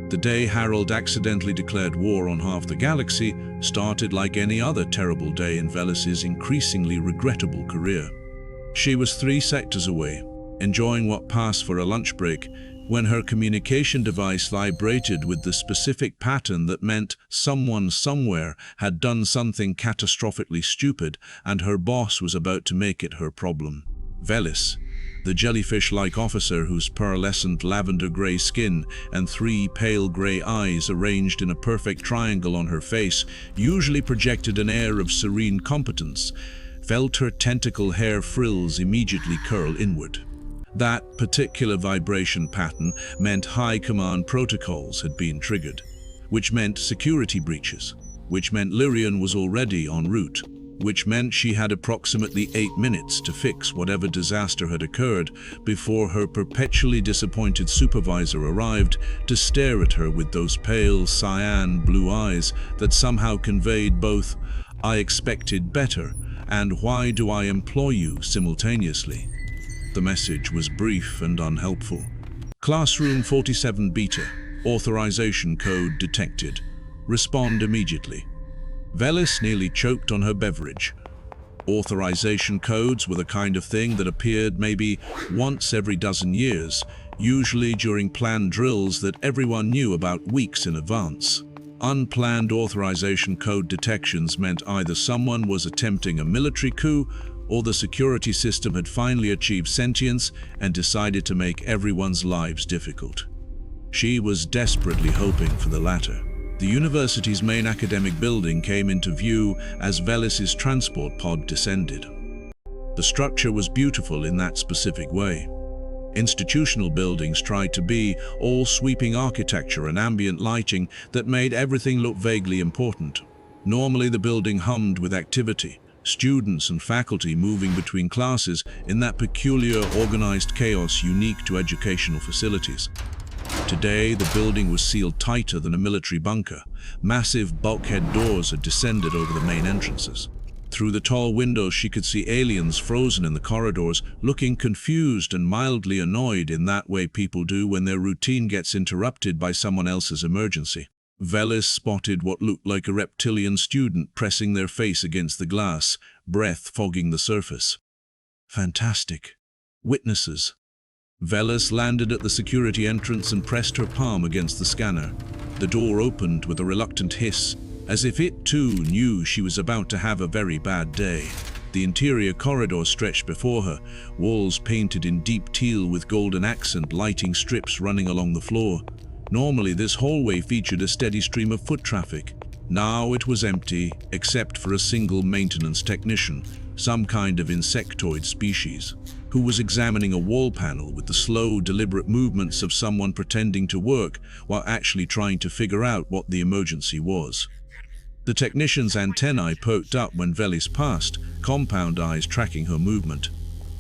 The day Harold accidentally declared war on half the galaxy started like any other terrible day in Velis's increasingly regrettable career. She was 3 sectors away, enjoying what passed for a lunch break, when her communication device vibrated with the specific pattern that meant someone somewhere had done something catastrophically stupid and her boss was about to make it her problem. Velis, the jellyfish-like officer whose pearlescent lavender-gray skin and 3 pale gray eyes arranged in a perfect triangle on her face usually projected an air of serene competence, felt her tentacle hair frills immediately curl inward. That particular vibration pattern meant high command protocols had been triggered, which meant security breaches, which meant Lirion was already en route, which meant she had approximately 8 minutes to fix whatever disaster had occurred before her perpetually disappointed supervisor arrived to stare at her with those pale cyan blue eyes that somehow conveyed both "I expected better" and "Why do I employ you" simultaneously. The message was brief and unhelpful. Classroom 47 Beta, authorization code detected. Respond immediately. Velis nearly choked on her beverage. Authorization codes were the kind of thing that appeared maybe once every dozen years, usually during planned drills that everyone knew about weeks in advance. Unplanned authorization code detections meant either someone was attempting a military coup or the security system had finally achieved sentience and decided to make everyone's lives difficult. She was desperately hoping for the latter. The university's main academic building came into view as Velis's transport pod descended. The structure was beautiful in that specific way. Institutional buildings tried to be all-sweeping architecture and ambient lighting that made everything look vaguely important. Normally the building hummed with activity, students and faculty moving between classes in that peculiar organized chaos unique to educational facilities. Today, the building was sealed tighter than a military bunker. Massive bulkhead doors had descended over the main entrances. Through the tall windows, she could see aliens frozen in the corridors, looking confused and mildly annoyed in that way people do when their routine gets interrupted by someone else's emergency. Velis spotted what looked like a reptilian student pressing their face against the glass, breath fogging the surface. Fantastic. Witnesses. Velis landed at the security entrance and pressed her palm against the scanner. The door opened with a reluctant hiss, as if it too knew she was about to have a very bad day. The interior corridor stretched before her, walls painted in deep teal with golden accent lighting strips running along the floor. Normally, this hallway featured a steady stream of foot traffic. Now it was empty, except for a single maintenance technician, some kind of insectoid species, who was examining a wall panel with the slow, deliberate movements of someone pretending to work while actually trying to figure out what the emergency was. The technician's antennae poked up when Velis passed, compound eyes tracking her movement.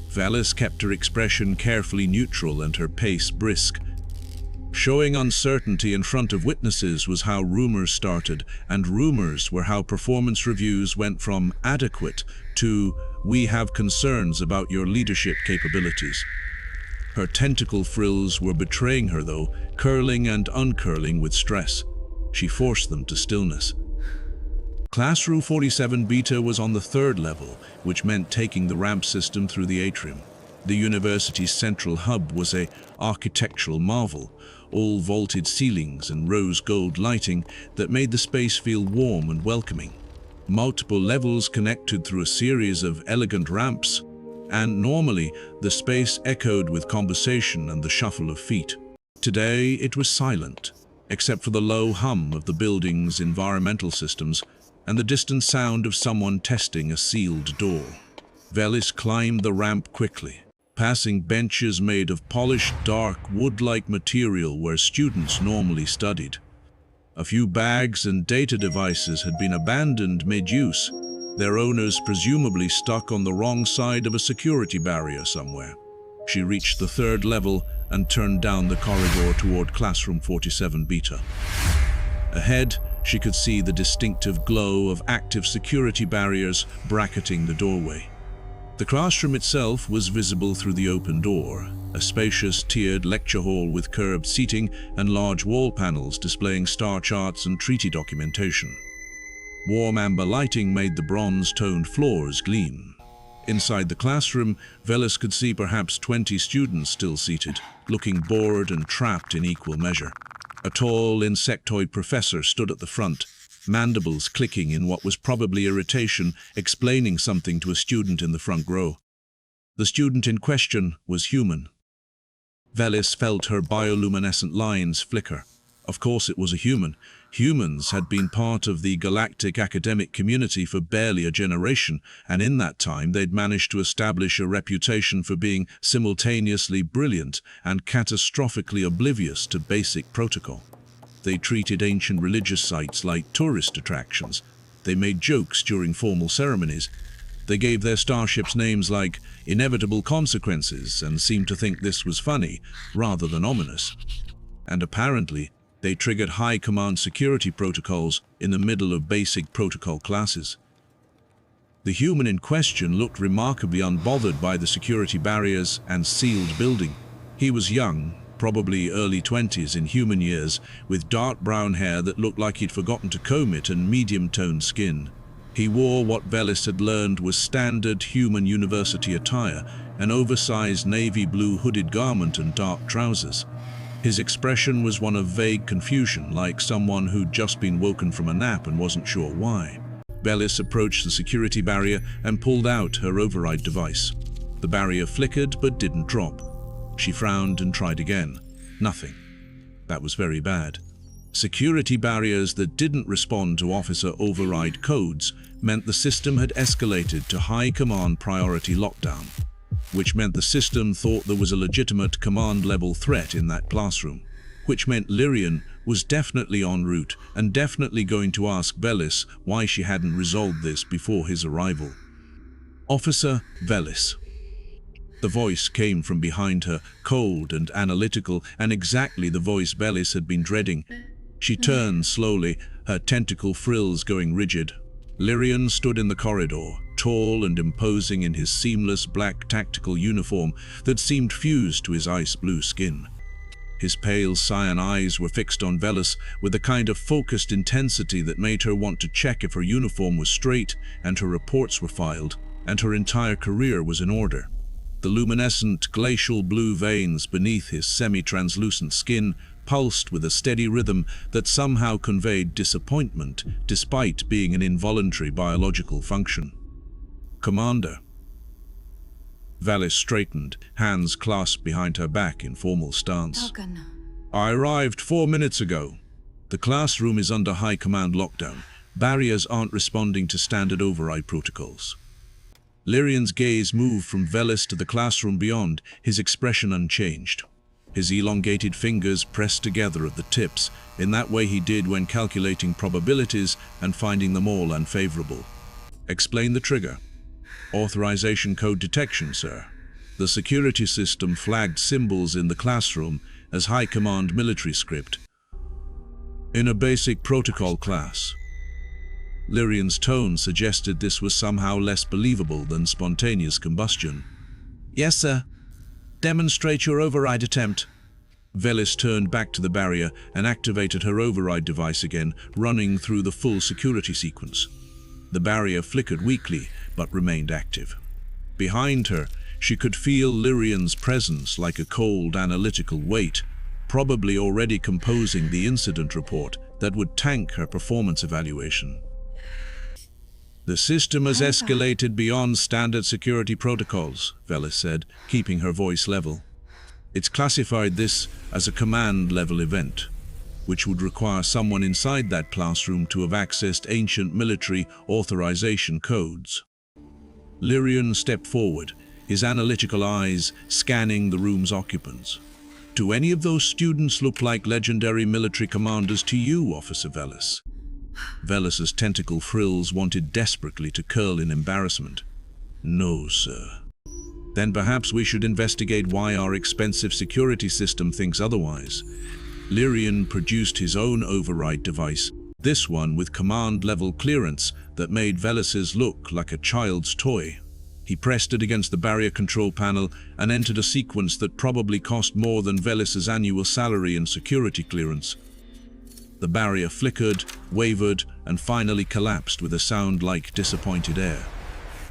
Velis kept her expression carefully neutral and her pace brisk. Showing uncertainty in front of witnesses was how rumors started, and rumors were how performance reviews went from adequate to "we have concerns about your leadership capabilities." Her tentacle frills were betraying her though, curling and uncurling with stress. She forced them to stillness. Classroom 47 Beta was on the 3rd level, which meant taking the ramp system through the atrium. The university's central hub was an architectural marvel, all vaulted ceilings and rose gold lighting that made the space feel warm and welcoming. Multiple levels connected through a series of elegant ramps, and normally the space echoed with conversation and the shuffle of feet. Today it was silent, except for the low hum of the building's environmental systems and the distant sound of someone testing a sealed door. Velis climbed the ramp quickly, passing benches made of polished, dark, wood-like material where students normally studied. A few bags and data devices had been abandoned mid-use, their owners presumably stuck on the wrong side of a security barrier somewhere. She reached the 3rd level and turned down the corridor toward Classroom 47 Beta. Ahead, she could see the distinctive glow of active security barriers bracketing the doorway. The classroom itself was visible through the open door, a spacious, tiered lecture hall with curved seating and large wall panels displaying star charts and treaty documentation. Warm amber lighting made the bronze-toned floors gleam. Inside the classroom, Velis could see perhaps 20 students still seated, looking bored and trapped in equal measure. A tall, insectoid professor stood at the front, mandibles clicking in what was probably irritation, explaining something to a student in the front row. The student in question was human. Velis felt her bioluminescent lines flicker. Of course it was a human. Humans had been part of the galactic academic community for barely a generation, and in that time they'd managed to establish a reputation for being simultaneously brilliant and catastrophically oblivious to basic protocol. They treated ancient religious sites like tourist attractions. They made jokes during formal ceremonies. They gave their starships names like Inevitable Consequences and seemed to think this was funny rather than ominous. And apparently, they triggered high command security protocols in the middle of basic protocol classes. The human in question looked remarkably unbothered by the security barriers and sealed building. He was young, probably early 20s in human years, with dark brown hair that looked like he'd forgotten to comb it and medium-toned skin. He wore what Velis had learned was standard human university attire, an oversized navy blue hooded garment and dark trousers. His expression was one of vague confusion, like someone who'd just been woken from a nap and wasn't sure why. Velis approached the security barrier and pulled out her override device. The barrier flickered but didn't drop. She frowned and tried again. Nothing. That was very bad. Security barriers that didn't respond to officer override codes meant the system had escalated to high command priority lockdown, which meant the system thought there was a legitimate command-level threat in that classroom, which meant Lirion was definitely en route and definitely going to ask Velis why she hadn't resolved this before his arrival. Officer Velis. The voice came from behind her, cold and analytical, and exactly the voice Velis had been dreading. She turned slowly, her tentacle frills going rigid. Lirion stood in the corridor, tall and imposing in his seamless black tactical uniform that seemed fused to his ice-blue skin. His pale cyan eyes were fixed on Velis with a kind of focused intensity that made her want to check if her uniform was straight and her reports were filed, and her entire career was in order. The luminescent glacial blue veins beneath his semi-translucent skin pulsed with a steady rhythm that somehow conveyed disappointment despite being an involuntary biological function. Commander. Velis straightened, hands clasped behind her back in formal stance. I arrived 4 minutes ago. The classroom is under high command lockdown. Barriers aren't responding to standard override protocols. Lirion's gaze moved from Velis to the classroom beyond, his expression unchanged. His elongated fingers pressed together at the tips, in that way he did when calculating probabilities and finding them all unfavorable. Explain the trigger. Authorization code detection, sir. The security system flagged symbols in the classroom as high command military script. In a basic protocol class. Lirion's tone suggested this was somehow less believable than spontaneous combustion. Yes, sir. Demonstrate your override attempt. Velis turned back to the barrier and activated her override device again, running through the full security sequence. The barrier flickered weakly, but remained active. Behind her, she could feel Lirion's presence like a cold, analytical weight, probably already composing the incident report that would tank her performance evaluation. The system has escalated beyond standard security protocols, Velis said, keeping her voice level. It's classified this as a command-level event, which would require someone inside that classroom to have accessed ancient military authorization codes. Lirion stepped forward, his analytical eyes scanning the room's occupants. Do any of those students look like legendary military commanders to you, Officer Velis? Velis's tentacle frills wanted desperately to curl in embarrassment. No, sir. Then perhaps we should investigate why our expensive security system thinks otherwise. Lirion produced his own override device, this one with command-level clearance that made Velis's look like a child's toy. He pressed it against the barrier control panel and entered a sequence that probably cost more than Velis's annual salary and security clearance. The barrier flickered, wavered, and finally collapsed with a sound like disappointed air.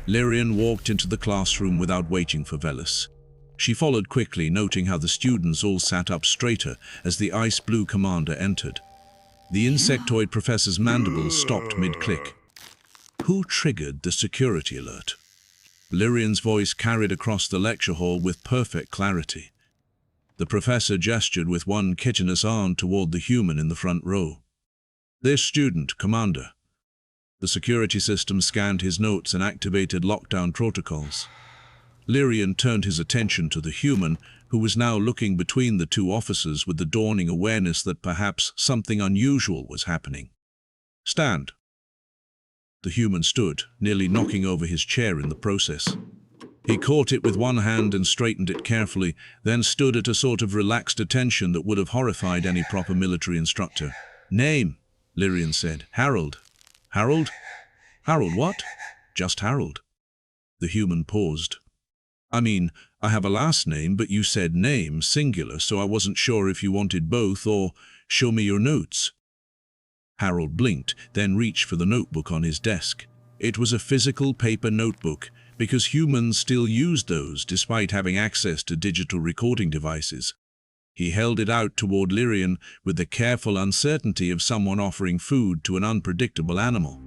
Lirion walked into the classroom without waiting for Velis. She followed quickly, noting how the students all sat up straighter as the ice blue commander entered. The insectoid professor's mandibles stopped mid-click. Who triggered the security alert? Lirion's voice carried across the lecture hall with perfect clarity. The professor gestured with one chitinous arm toward the human in the front row. This student, Commander. The security system scanned his notes and activated lockdown protocols. Lirion turned his attention to the human, who was now looking between the two officers with the dawning awareness that perhaps something unusual was happening. Stand. The human stood, nearly knocking over his chair in the process. He caught it with one hand and straightened it carefully, then stood at a sort of relaxed attention that would have horrified any proper military instructor. Name, Lirion said. Harold. Harold? Harold what? Just Harold. The human paused. I mean, I have a last name, but you said name, singular, so I wasn't sure if you wanted both or show me your notes. Harold blinked, then reached for the notebook on his desk. It was a physical paper notebook, because humans still used those despite having access to digital recording devices. He held it out toward Lirion with the careful uncertainty of someone offering food to an unpredictable animal.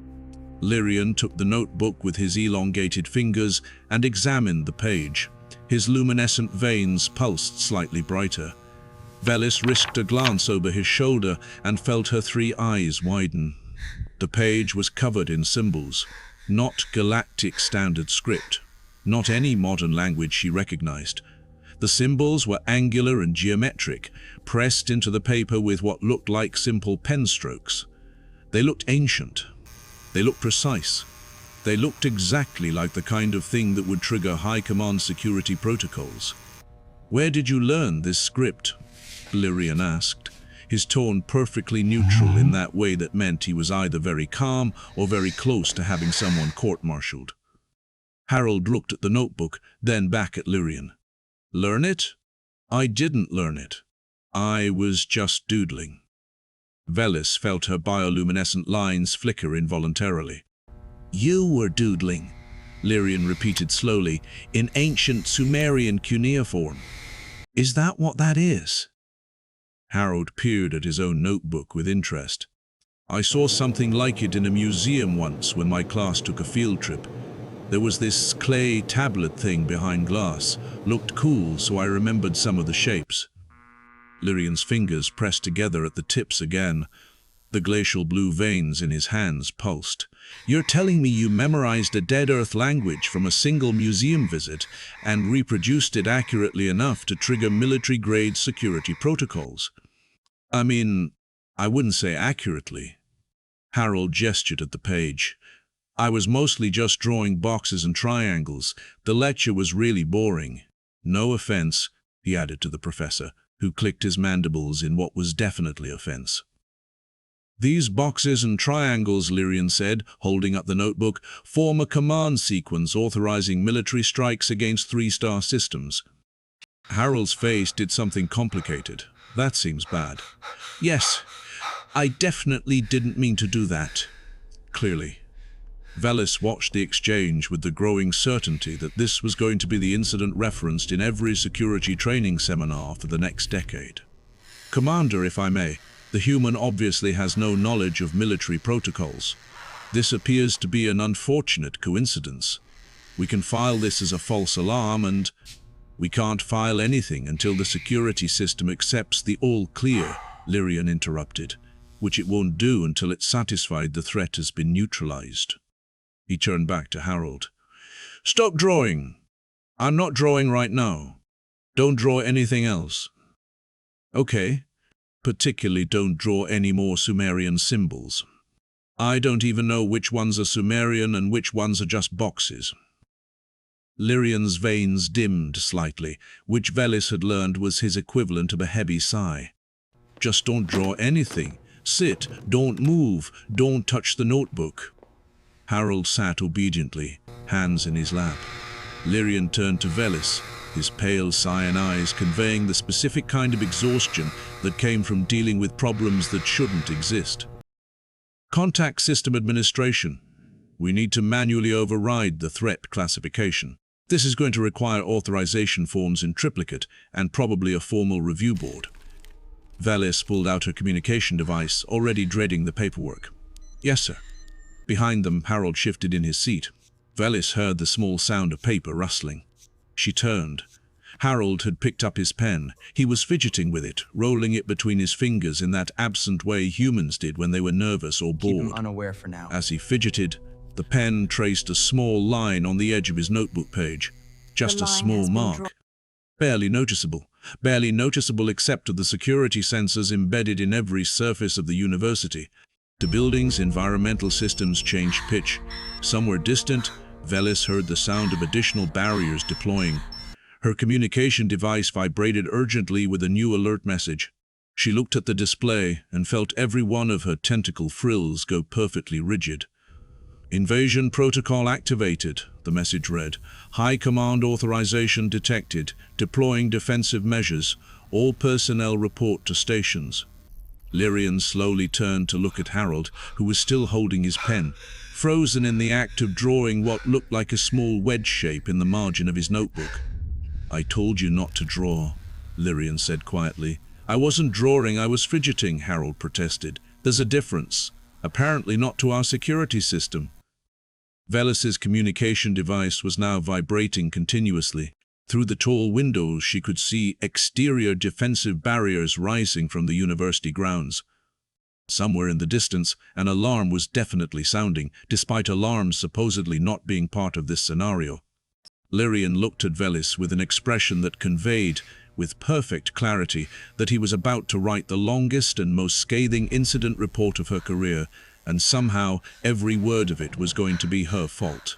Lirion took the notebook with his elongated fingers and examined the page. His luminescent veins pulsed slightly brighter. Velis risked a glance over his shoulder and felt her 3 eyes widen. The page was covered in symbols, not galactic standard script, not any modern language she recognized. The symbols were angular and geometric, pressed into the paper with what looked like simple pen strokes. They looked ancient. They looked precise. They looked exactly like the kind of thing that would trigger high command security protocols. Where did you learn this script? Lirion asked, his tone perfectly neutral in that way that meant he was either very calm or very close to having someone court-martialed. Harold looked at the notebook, then back at Lirion. Learn it? I didn't learn it. I was just doodling. Velis felt her bioluminescent lines flicker involuntarily. You were doodling, Lirion repeated slowly, in ancient Sumerian cuneiform. Is that what that is? Harold peered at his own notebook with interest. I saw something like it in a museum once when my class took a field trip. There was this clay tablet thing behind glass. Looked cool, so I remembered some of the shapes. Lirion's fingers pressed together at the tips again. The glacial blue veins in his hands pulsed. You're telling me you memorized a Dead Earth language from a single museum visit and reproduced it accurately enough to trigger military-grade security protocols? I mean, I wouldn't say accurately. Harold gestured at the page. I was mostly just drawing boxes and triangles. The lecture was really boring. No offense, he added to the professor, who clicked his mandibles in what was definitely offense. These boxes and triangles, Lirion said, holding up the notebook, form a command sequence authorizing military strikes against 3-star systems. Harold's face did something complicated. That seems bad. Yes, I definitely didn't mean to do that. Clearly. Velis watched the exchange with the growing certainty that this was going to be the incident referenced in every security training seminar for the next decade. Commander, if I may, the human obviously has no knowledge of military protocols. This appears to be an unfortunate coincidence. We can file this as a false alarm, and we can't file anything until the security system accepts the all clear, Lirion interrupted, which it won't do until it's satisfied the threat has been neutralized. He turned back to Harold. Stop drawing. I'm not drawing right now. Don't draw anything else. Okay. Particularly don't draw any more Sumerian symbols. I don't even know which ones are Sumerian and which ones are just boxes. Lirion's veins dimmed slightly, which Velis had learned was his equivalent of a heavy sigh. Just don't draw anything. Sit, don't move, don't touch the notebook. Harold sat obediently, hands in his lap. Lirion turned to Velis, his pale cyan eyes conveying the specific kind of exhaustion that came from dealing with problems that shouldn't exist. Contact System Administration. We need to manually override the threat classification. This is going to require authorization forms in triplicate and probably a formal review board. Velis pulled out her communication device, already dreading the paperwork. Yes, sir. Behind them, Harold shifted in his seat. Velis heard the small sound of paper rustling. She turned. Harold had picked up his pen. He was fidgeting with it, rolling it between his fingers in that absent way humans did when they were nervous or bored. Keep him unaware for now. As he fidgeted, the pen traced a small line on the edge of his notebook page. Just a small mark. Barely noticeable except to the security sensors embedded in every surface of the university. The building's environmental systems changed pitch. Somewhere distant, Velis heard the sound of additional barriers deploying. Her communication device vibrated urgently with a new alert message. She looked at the display and felt every one of her tentacle frills go perfectly rigid. Invasion protocol activated, the message read. High Command authorization detected. Deploying defensive measures. All personnel report to stations. Lirion slowly turned to look at Harold, who was still holding his pen, frozen in the act of drawing what looked like a small wedge shape in the margin of his notebook. I told you not to draw, Lirion said quietly. I wasn't drawing, I was fidgeting, Harold protested. There's a difference. Apparently not to our security system. Velis's communication device was now vibrating continuously. Through the tall windows, she could see exterior defensive barriers rising from the university grounds. Somewhere in the distance, an alarm was definitely sounding, despite alarms supposedly not being part of this scenario. Lirion looked at Velis with an expression that conveyed, with perfect clarity, that he was about to write the longest and most scathing incident report of her career, and somehow every word of it was going to be her fault.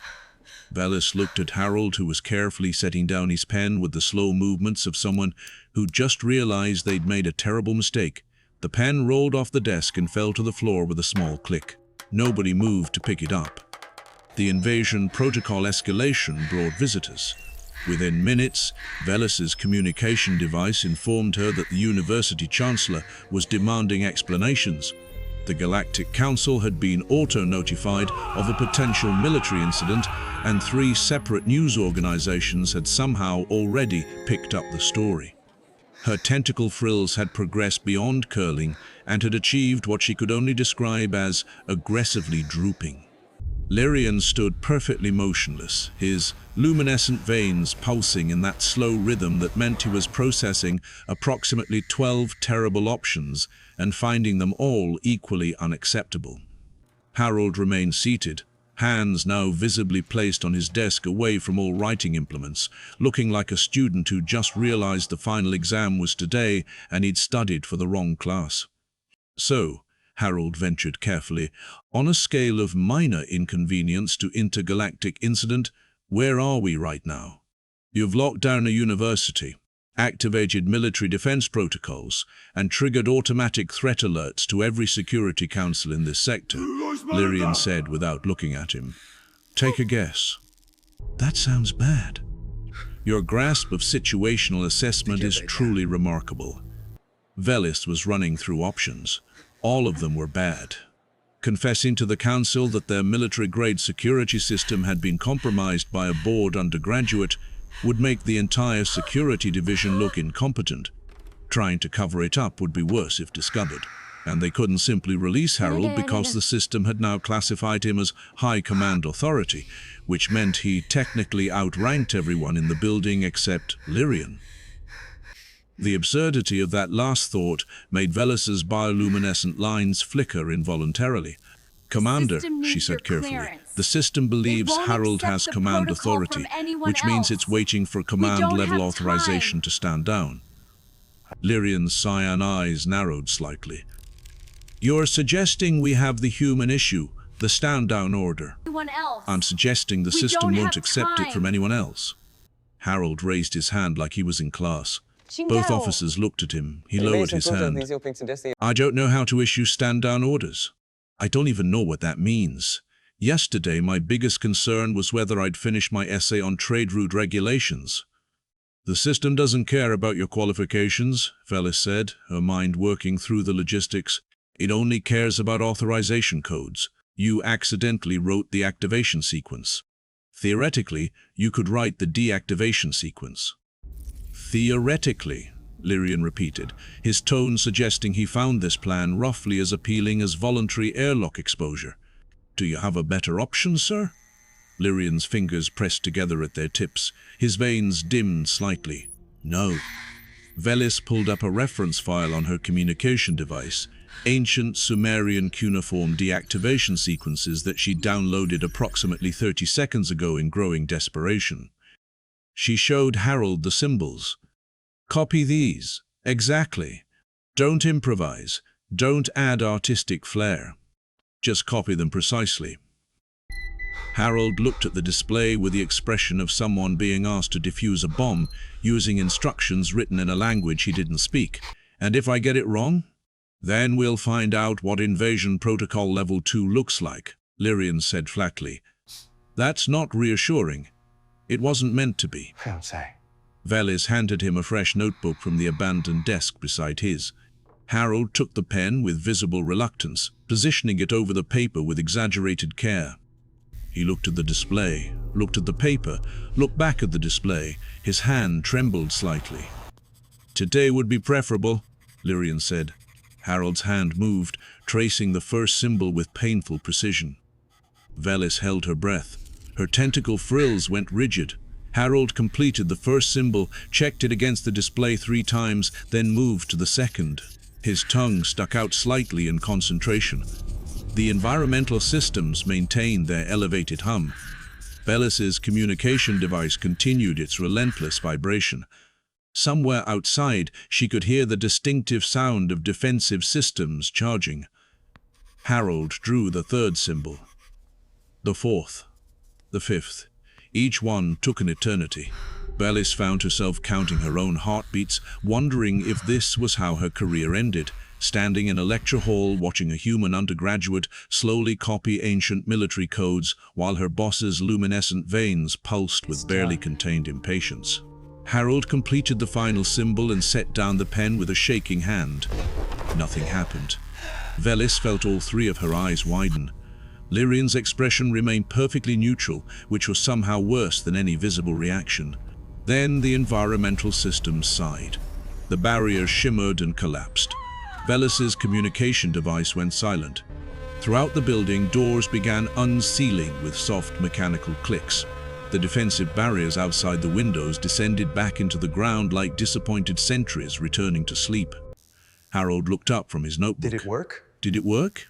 Velis looked at Harold, who was carefully setting down his pen with the slow movements of someone who just realized they'd made a terrible mistake. The pen rolled off the desk and fell to the floor with a small click. Nobody moved to pick it up. The invasion protocol escalation brought visitors. Within minutes, Velis's communication device informed her that the university chancellor was demanding explanations. The Galactic Council had been auto-notified of a potential military incident, and 3 separate news organizations had somehow already picked up the story. Her tentacle frills had progressed beyond curling and had achieved what she could only describe as aggressively drooping. Lirion stood perfectly motionless, his luminescent veins pulsing in that slow rhythm that meant he was processing approximately 12 terrible options and finding them all equally unacceptable. Harold remained seated, hands now visibly placed on his desk away from all writing implements, looking like a student who just realized the final exam was today and he'd studied for the wrong class. So, Harold ventured carefully, on a scale of minor inconvenience to intergalactic incident, where are we right now? You've locked down a university, activated military defense protocols, and triggered automatic threat alerts to every security council in this sector, Lirion said without looking at him. Take a guess. That sounds bad. Your grasp of situational assessment is truly remarkable. Velis was running through options. All of them were bad. Confessing to the council that their military-grade security system had been compromised by a bored undergraduate would make the entire security division look incompetent. Trying to cover it up would be worse if discovered. And they couldn't simply release Harold because the system had now classified him as high command authority, which meant he technically outranked everyone in the building except Lirion. The absurdity of that last thought made Velis's bioluminescent lines flicker involuntarily. Commander, she said carefully, the system believes Harold has command authority, which means it's waiting for command-level authorization to stand down. Lirion's cyan eyes narrowed slightly. You're suggesting we have the human issue, the stand-down order. I'm suggesting the system won't accept it from anyone else. Harold raised his hand like he was in class. Both officers looked at him. He lowered his hand. I don't know how to issue stand-down orders. I don't even know what that means. Yesterday, my biggest concern was whether I'd finish my essay on trade route regulations. The system doesn't care about your qualifications, Velis said, her mind working through the logistics. It only cares about authorization codes. You accidentally wrote the activation sequence. Theoretically, you could write the deactivation sequence. Theoretically, Lirion repeated, his tone suggesting he found this plan roughly as appealing as voluntary airlock exposure. Do you have a better option, sir? Lirion's fingers pressed together at their tips. His veins dimmed slightly. No. Velis pulled up a reference file on her communication device, ancient Sumerian cuneiform deactivation sequences that she downloaded approximately 30 seconds ago in growing desperation. She showed Harold the symbols. Copy these. Exactly. Don't improvise. Don't add artistic flair. Just copy them precisely. Harold looked at the display with the expression of someone being asked to defuse a bomb using instructions written in a language he didn't speak. And if I get it wrong? Then we'll find out what Invasion Protocol Level 2 looks like, Lirion said flatly. That's not reassuring. It wasn't meant to be. Velis handed him a fresh notebook from the abandoned desk beside his. Harold took the pen with visible reluctance, positioning it over the paper with exaggerated care. He looked at the display, looked at the paper, looked back at the display. His hand trembled slightly. Today would be preferable, Lirion said. Harold's hand moved, tracing the first symbol with painful precision. Velis held her breath. Her tentacle frills went rigid. Harold completed the first symbol, checked it against the display 3 times, then moved to the second. His tongue stuck out slightly in concentration. The environmental systems maintained their elevated hum. Velis's communication device continued its relentless vibration. Somewhere outside, she could hear the distinctive sound of defensive systems charging. Harold drew the 3rd symbol. The 4th. The 5th. Each one took an eternity. Velis found herself counting her own heartbeats, wondering if this was how her career ended, standing in a lecture hall watching a human undergraduate slowly copy ancient military codes while her boss's luminescent veins pulsed with barely contained impatience. Harold completed the final symbol and set down the pen with a shaking hand. Nothing happened. Velis felt all 3 of her eyes widen. Lirion's expression remained perfectly neutral, which was somehow worse than any visible reaction. Then the environmental systems sighed. The barrier shimmered and collapsed. Velis's communication device went silent. Throughout the building, doors began unsealing with soft mechanical clicks. The defensive barriers outside the windows descended back into the ground like disappointed sentries returning to sleep. Harold looked up from his notebook. Did it work? Did it work?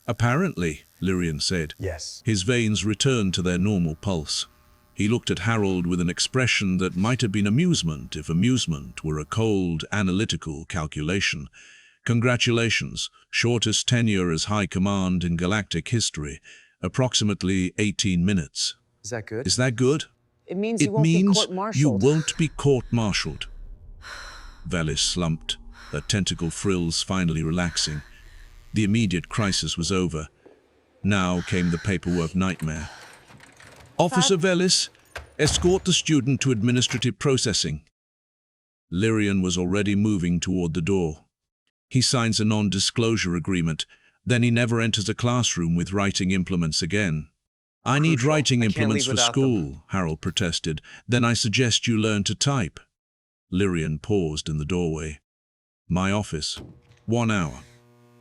Apparently, Lirion said. Yes. His veins returned to their normal pulse. He looked at Harold with an expression that might have been amusement if amusement were a cold, analytical calculation. Congratulations, shortest tenure as High Command in Galactic history, approximately 18 minutes. Is that good? Is that good? It means you won't be court-martialed. You won't be court-martialed. Velis slumped, her tentacle frills finally relaxing. The immediate crisis was over. Now came the paperwork nightmare. Officer Velis, escort the student to administrative processing. Lirion was already moving toward the door. He signs a non-disclosure agreement, then he never enters a classroom with writing implements again. I need writing implements for school, Harold protested. Then I suggest you learn to type. Lirion paused in the doorway. My office. 1 hour.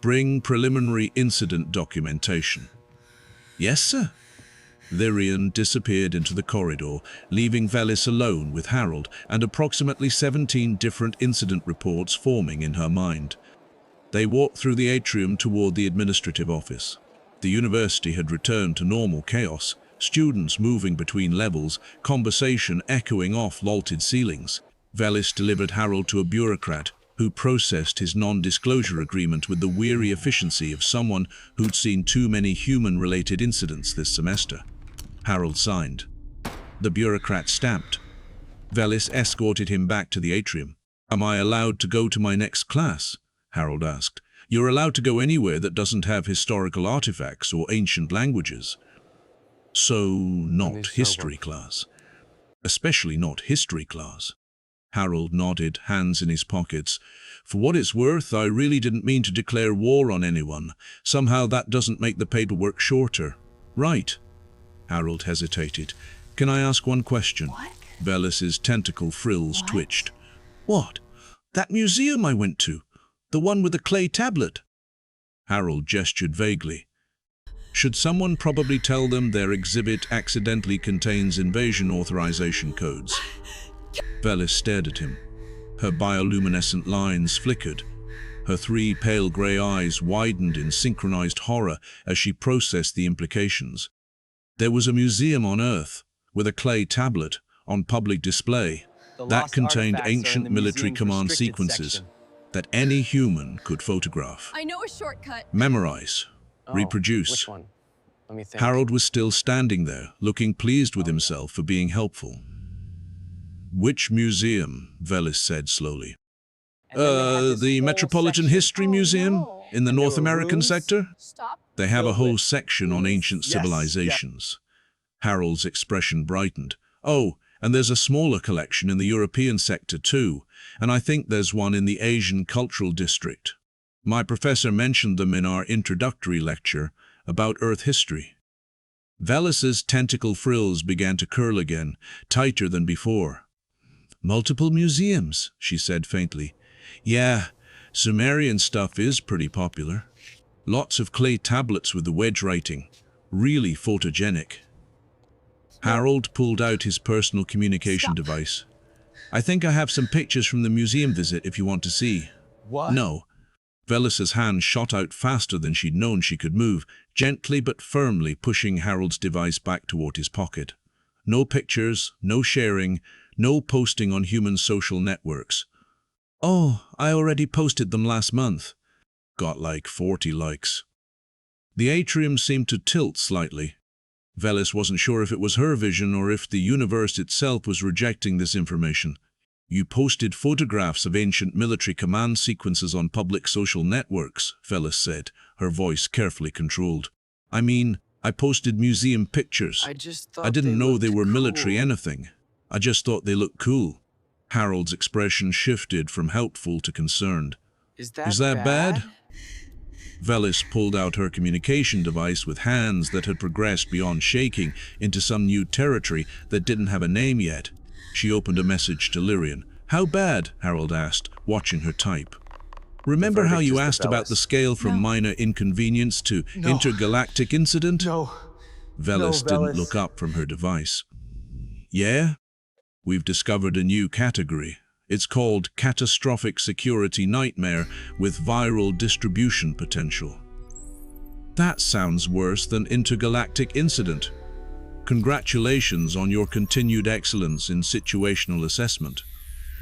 Bring preliminary incident documentation. Yes, sir. Lirion disappeared into the corridor, leaving Velis alone with Harold and approximately 17 different incident reports forming in her mind. They walked through the atrium toward the administrative office. The university had returned to normal chaos, students moving between levels, conversation echoing off vaulted ceilings. Velis delivered Harold to a bureaucrat who processed his non-disclosure agreement with the weary efficiency of someone who'd seen too many human-related incidents this semester. Harold signed. The bureaucrat stamped. Velis escorted him back to the atrium. Am I allowed to go to my next class? Harold asked. You're allowed to go anywhere that doesn't have historical artifacts or ancient languages. So, not history class. Especially not history class. Harold nodded, hands in his pockets. For what it's worth, I really didn't mean to declare war on anyone. Somehow that doesn't make the paperwork shorter. Right. Harold hesitated. Can I ask one question? What? Velis's tentacle frills twitched. What? That museum I went to. The one with the clay tablet. Harold gestured vaguely. Should someone probably tell them their exhibit accidentally contains invasion authorization codes? Velis stared at him. Her bioluminescent lines flickered. Her 3 pale grey eyes widened in synchronized horror as she processed the implications. There was a museum on Earth, with a clay tablet, on public display, that contained ancient military command sequences that any human could photograph. I know a shortcut. Memorize. Reproduce. Which one? Let me think. Harold was still standing there, looking pleased with himself for being helpful. Which museum? Velis said slowly. The Metropolitan History Museum in the North American sector? Stop. They have a whole section on ancient civilizations. Harold's expression brightened. Oh, and there's a smaller collection in the European sector too, and I think there's one in the Asian Cultural District. My professor mentioned them in our introductory lecture about Earth history. Velis's tentacle frills began to curl again, tighter than before. Multiple museums, she said faintly. Yeah, Sumerian stuff is pretty popular. Lots of clay tablets with the wedge writing. Really photogenic. Harold pulled out his personal communication device. I think I have some pictures from the museum visit if you want to see. What? No. Velis's hand shot out faster than she'd known she could move, gently but firmly pushing Harold's device back toward his pocket. No pictures, no sharing, no posting on human social networks. Oh, I already posted them last month. Got like 40 likes. The atrium seemed to tilt slightly. Velis wasn't sure if it was her vision or if the universe itself was rejecting this information. You posted photographs of ancient military command sequences on public social networks, Velis said, her voice carefully controlled. I mean, I posted museum pictures. I didn't know they were military anything. I just thought they looked cool. Harold's expression shifted from helpful to concerned. Is that bad? Velis pulled out her communication device with hands that had progressed beyond shaking into some new territory that didn't have a name yet. She opened a message to Lirion. How bad? Harold asked, watching her type. Remember how you asked about the scale from minor inconvenience to intergalactic incident? No. Velis didn't look up from her device. Yeah? We've discovered a new category. It's called Catastrophic Security Nightmare with Viral Distribution Potential. That sounds worse than Intergalactic Incident. Congratulations on your continued excellence in situational assessment.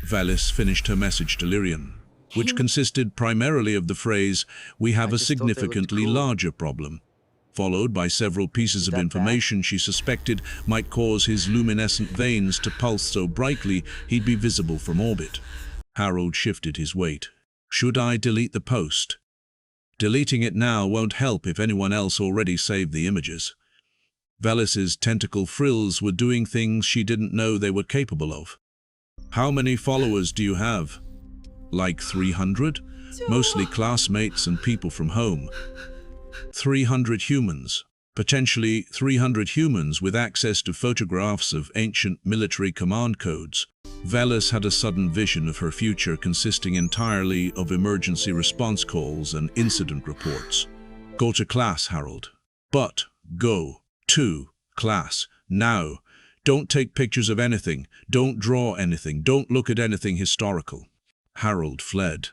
Velis finished her message to Lirion, which consisted primarily of the phrase, we have a significantly larger problem, followed by several pieces of information she suspected might cause his luminescent veins to pulse so brightly he'd be visible from orbit. Harold shifted his weight. Should I delete the post? Deleting it now won't help if anyone else already saved the images. Velis's tentacle frills were doing things she didn't know they were capable of. How many followers do you have? Like 300? Mostly classmates and people from home. 300 humans, potentially 300 humans with access to photographs of ancient military command codes. Velis had a sudden vision of her future consisting entirely of emergency response calls and incident reports. Go to class, Harold. But go to class now. Don't take pictures of anything. Don't draw anything. Don't look at anything historical. Harold fled.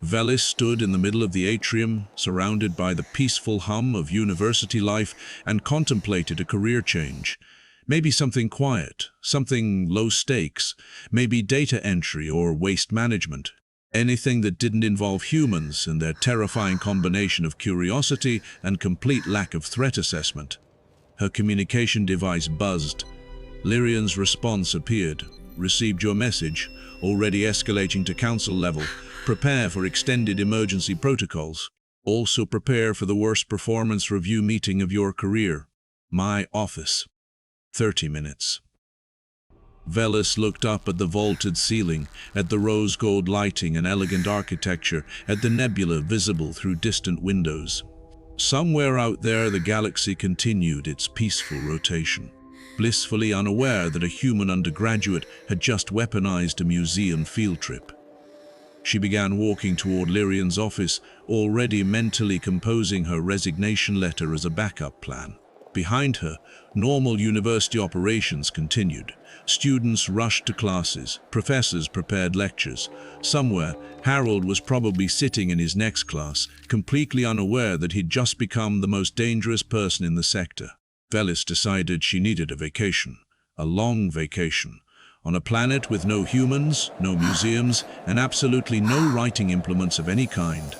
Velis stood in the middle of the atrium, surrounded by the peaceful hum of university life, and contemplated a career change. Maybe something quiet, something low stakes, maybe data entry or waste management. Anything that didn't involve humans and their terrifying combination of curiosity and complete lack of threat assessment. Her communication device buzzed. Lirion's response appeared. Received your message, already escalating to council level. Prepare for extended emergency protocols. Also prepare for the worst performance review meeting of your career. My office. 30 minutes. Velis looked up at the vaulted ceiling, at the rose-gold lighting and elegant architecture, at the nebula visible through distant windows. Somewhere out there, the galaxy continued its peaceful rotation, blissfully unaware that a human undergraduate had just weaponized a museum field trip. She began walking toward Lirion's office, already mentally composing her resignation letter as a backup plan. Behind her, normal university operations continued. Students rushed to classes, professors prepared lectures. Somewhere, Harold was probably sitting in his next class, completely unaware that he'd just become the most dangerous person in the sector. Velis decided she needed a vacation, a long vacation, on a planet with no humans, no museums, and absolutely no writing implements of any kind.